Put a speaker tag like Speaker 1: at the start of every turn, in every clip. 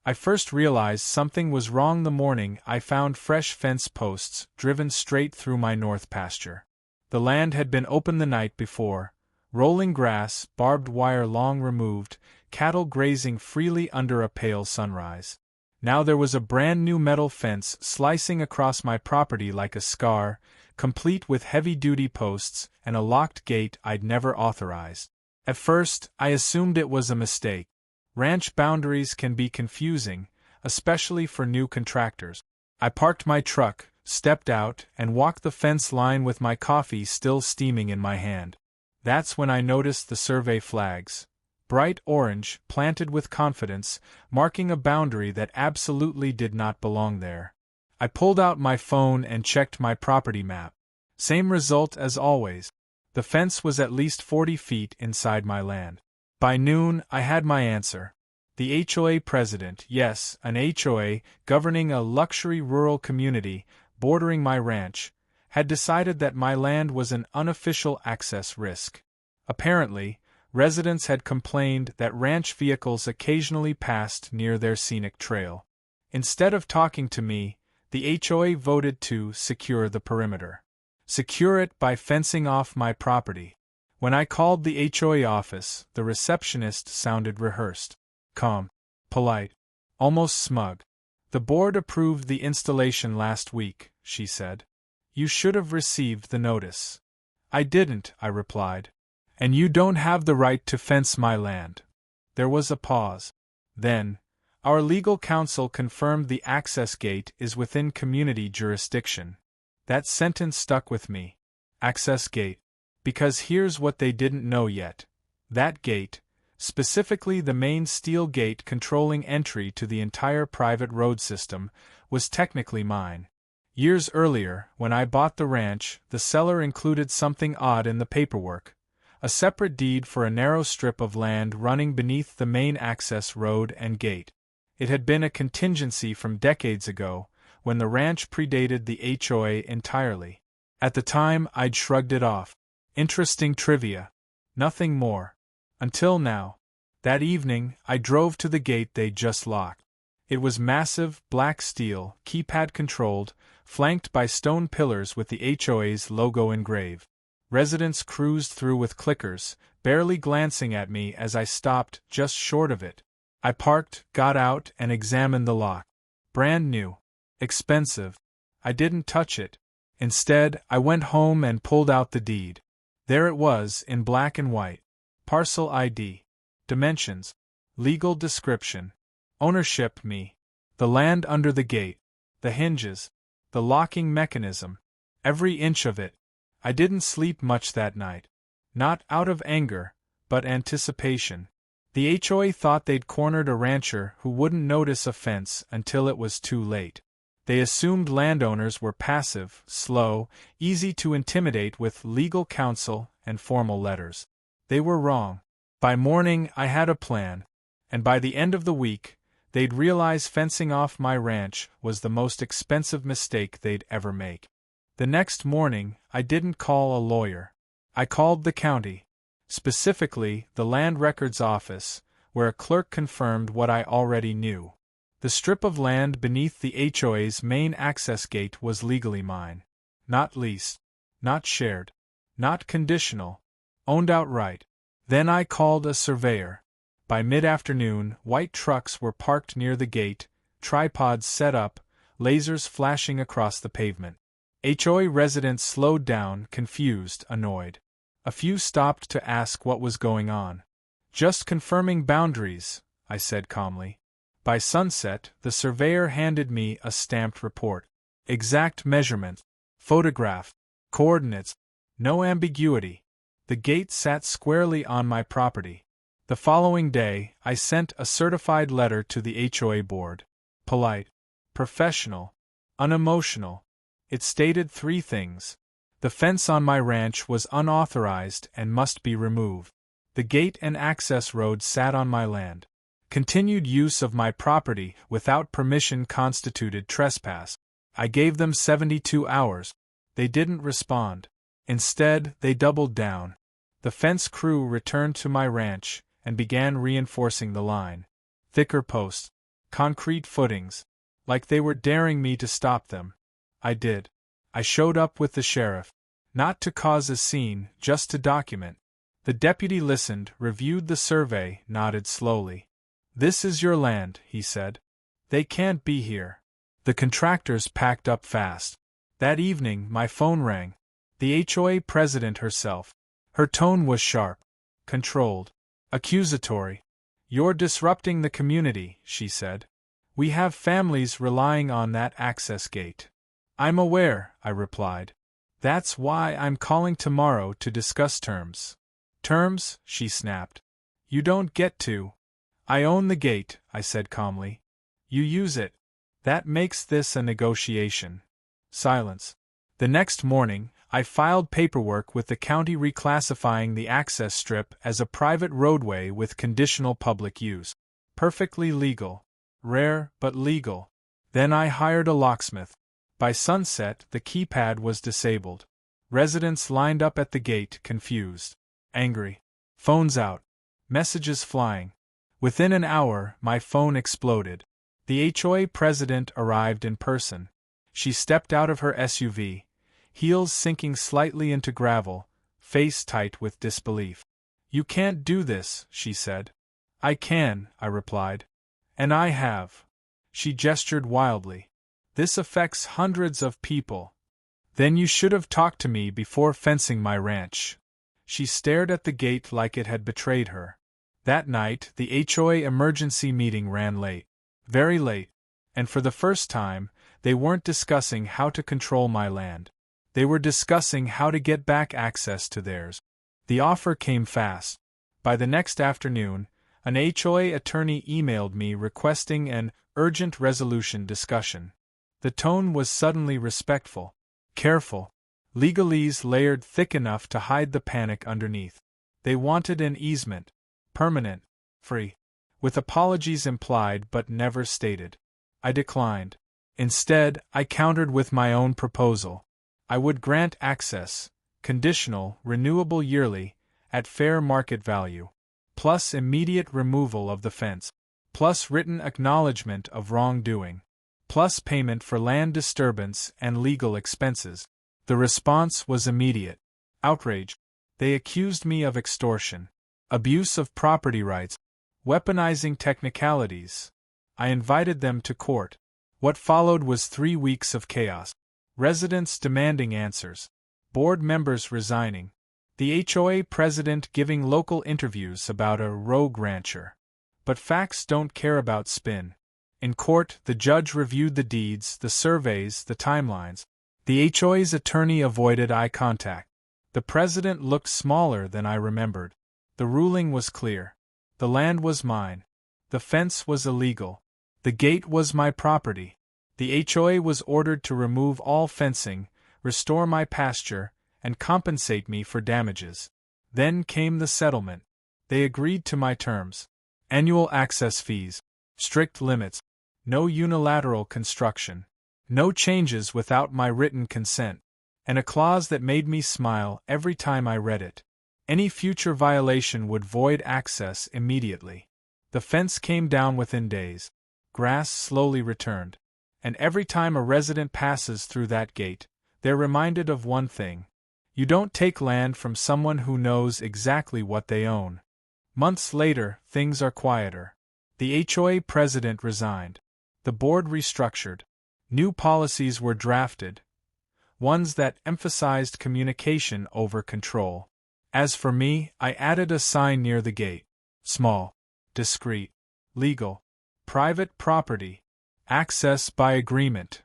Speaker 1: I first realized something was wrong the morning I found fresh fence posts driven straight through my north pasture. The land had been open the night before, rolling grass, barbed wire long removed, cattle grazing freely under a pale sunrise. Now there was a brand new metal fence slicing across my property like a scar, complete with heavy-duty posts and a locked gate I'd never authorized. At first, I assumed it was a mistake. Ranch boundaries can be confusing, especially for new contractors. I parked my truck, stepped out, and walked the fence line with my coffee still steaming in my hand. That's when I noticed the survey flags. Bright orange, planted with confidence, marking a boundary that absolutely did not belong there. I pulled out my phone and checked my property map. Same result as always. The fence was at least 40 feet inside my land. By noon, I had my answer. The HOA president, yes, an HOA governing a luxury rural community bordering my ranch, had decided that my land was an unofficial access risk. Apparently, residents had complained that ranch vehicles occasionally passed near their scenic trail. Instead of talking to me, the HOA voted to secure the perimeter. Secure it by fencing off my property. When I called the HOA office, the receptionist sounded rehearsed. Calm, polite, almost smug. The board approved the installation last week, she said. You should have received the notice. I didn't, I replied. And you don't have the right to fence my land. There was a pause. Then, our legal counsel confirmed the access gate is within community jurisdiction. That sentence stuck with me. Access gate. Because here's what they didn't know yet. That gate, specifically the main steel gate controlling entry to the entire private road system, was technically mine. Years earlier, when I bought the ranch, the seller included something odd in the paperwork. A separate deed for a narrow strip of land running beneath the main access road and gate. It had been a contingency from decades ago, when the ranch predated the HOA entirely. At the time, I'd shrugged it off. Interesting trivia. Nothing more. Until now. That evening, I drove to the gate they'd just locked. It was massive, black steel, keypad-controlled, flanked by stone pillars with the HOA's logo engraved. Residents cruised through with clickers, barely glancing at me as I stopped just short of it. I parked, got out, and examined the lock. Brand new. Expensive. I didn't touch it. Instead, I went home and pulled out the deed. There it was, in black and white. Parcel ID. Dimensions. Legal description. Ownership me. The land under the gate. The hinges. The locking mechanism. Every inch of it. I didn't sleep much that night. Not out of anger, but anticipation. The HOA thought they'd cornered a rancher who wouldn't notice a fence until it was too late. They assumed landowners were passive, slow, easy to intimidate with legal counsel and formal letters. They were wrong. By morning, I had a plan, and by the end of the week, they'd realize fencing off my ranch was the most expensive mistake they'd ever make. The next morning, I didn't call a lawyer. I called the county. Specifically, the Land Records Office, where a clerk confirmed what I already knew. The strip of land beneath the HOA's main access gate was legally mine. Not leased. Not shared. Not conditional. Owned outright. Then I called a surveyor. By mid-afternoon, white trucks were parked near the gate, tripods set up, lasers flashing across the pavement. HOA residents slowed down, confused, annoyed. A few stopped to ask what was going on. Just confirming boundaries, I said calmly. By sunset, the surveyor handed me a stamped report. Exact measurement, photograph, coordinates, no ambiguity. The gate sat squarely on my property. The following day, I sent a certified letter to the HOA board. Polite, professional, unemotional. It stated 3 things. The fence on my ranch was unauthorized and must be removed. The gate and access road sat on my land. Continued use of my property without permission constituted trespass. I gave them 72 hours. They didn't respond. Instead, they doubled down. The fence crew returned to my ranch and began reinforcing the line. Thicker posts. Concrete footings. Like they were daring me to stop them. I did. I showed up with the sheriff. Not to cause a scene, just to document. The deputy listened, reviewed the survey, nodded slowly. "This is your land," he said. "They can't be here." The contractors packed up fast. That evening, my phone rang. The HOA president herself. Her tone was sharp, controlled, accusatory. "You're disrupting the community," she said. "We have families relying on that access gate." "I'm aware," I replied. "That's why I'm calling tomorrow to discuss terms." "Terms?" she snapped. "You don't get to." "I own the gate," I said calmly. "You use it. That makes this a negotiation." Silence. The next morning, I filed paperwork with the county reclassifying the access strip as a private roadway with conditional public use. Perfectly legal. Rare, but legal. Then I hired a locksmith. By sunset, the keypad was disabled. Residents lined up at the gate, confused, angry. Phones out. Messages flying. Within an hour, my phone exploded. The HOA president arrived in person. She stepped out of her SUV, heels sinking slightly into gravel, face tight with disbelief. "You can't do this," she said. "I can," I replied. "And I have." She gestured wildly. "This affects hundreds of people." "Then you should have talked to me before fencing my ranch." She stared at the gate like it had betrayed her. That night, the HOA emergency meeting ran late. Very late. And for the first time, they weren't discussing how to control my land. They were discussing how to get back access to theirs. The offer came fast. By the next afternoon, an HOA attorney emailed me requesting an urgent resolution discussion. The tone was suddenly respectful, careful, legalese layered thick enough to hide the panic underneath. They wanted an easement, permanent, free, with apologies implied but never stated. I declined. Instead, I countered with my own proposal. I would grant access, conditional, renewable yearly, at fair market value, plus immediate removal of the fence, plus written acknowledgement of wrongdoing, plus payment for land disturbance and legal expenses. The response was immediate. Outrage. They accused me of extortion, abuse of property rights, weaponizing technicalities. I invited them to court. What followed was 3 weeks of chaos. Residents demanding answers. Board members resigning. The HOA president giving local interviews about a rogue rancher. But facts don't care about spin. In court, the judge reviewed the deeds, the surveys, the timelines. The HOA's attorney avoided eye contact. The president looked smaller than I remembered. The ruling was clear. The land was mine. The fence was illegal. The gate was my property. The HOA was ordered to remove all fencing, restore my pasture, and compensate me for damages. Then came the settlement. They agreed to my terms. Annual access fees, strict limits, no unilateral construction, no changes without my written consent, and a clause that made me smile every time I read it. Any future violation would void access immediately. The fence came down within days. Grass slowly returned. And every time a resident passes through that gate, they're reminded of one thing. You don't take land from someone who knows exactly what they own. Months later, things are quieter. The HOA president resigned. The board restructured. New policies were drafted. Ones that emphasized communication over control. As for me, I added a sign near the gate. Small, discreet, legal, private property. Access by agreement.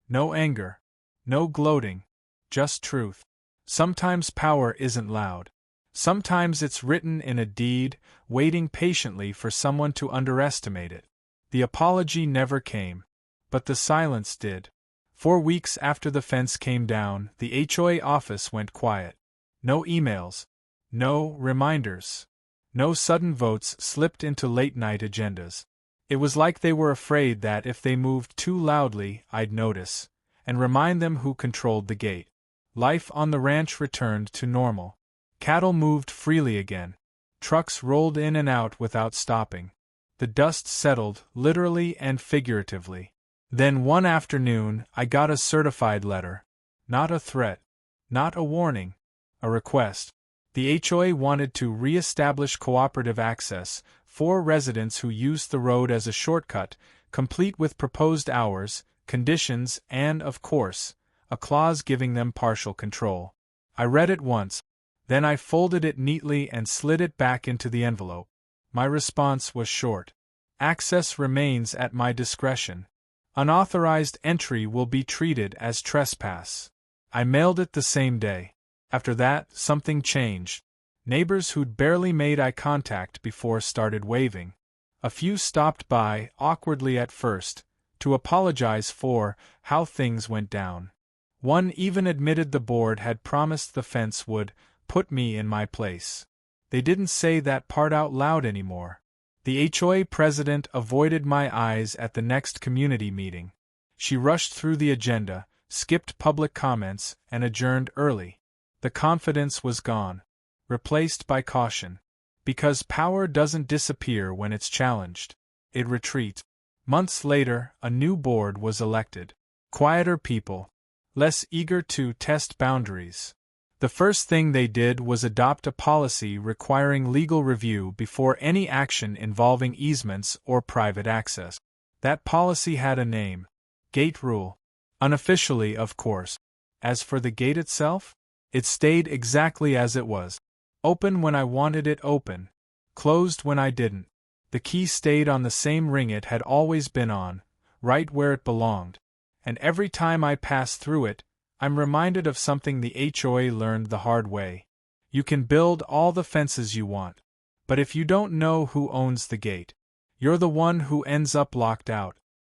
Speaker 1: No anger. No gloating. Just truth. Sometimes power isn't loud. Sometimes it's written in a deed, waiting patiently for someone to underestimate it. The apology never came. But the silence did. 4 weeks after the fence came down, the HOA office went quiet. No emails. No reminders. No sudden votes slipped into late-night agendas. It was like they were afraid that if they moved too loudly, I'd notice, and remind them who controlled the gate. Life on the ranch returned to normal. Cattle moved freely again. Trucks rolled in and out without stopping. The dust settled, literally and figuratively. Then one afternoon, I got a certified letter. Not a threat. Not a warning. A request. The HOA wanted to re-establish cooperative access for residents who used the road as a shortcut, complete with proposed hours, conditions, and, of course, a clause giving them partial control. I read it once. Then I folded it neatly and slid it back into the envelope. My response was short. Access remains at my discretion. Unauthorized entry will be treated as trespass. I mailed it the same day. After that, something changed. Neighbors who'd barely made eye contact before started waving. A few stopped by, awkwardly at first, to apologize for how things went down. One even admitted the board had promised the fence would put me in my place. They didn't say that part out loud anymore. The HOA president avoided my eyes at the next community meeting. She rushed through the agenda, skipped public comments, and adjourned early. The confidence was gone, replaced by caution. Because power doesn't disappear when it's challenged. It retreats. Months later, a new board was elected. Quieter people, less eager to test boundaries. The first thing they did was adopt a policy requiring legal review before any action involving easements or private access. That policy had a name: Gate Rule. Unofficially, of course. As for the gate itself, it stayed exactly as it was. Open when I wanted it open. Closed when I didn't. The key stayed on the same ring it had always been on, right where it belonged. And every time I pass through it, I'm reminded of something the HOA learned the hard way. You can build all the fences you want. But if you don't know who owns the gate, you're the one who ends up locked out.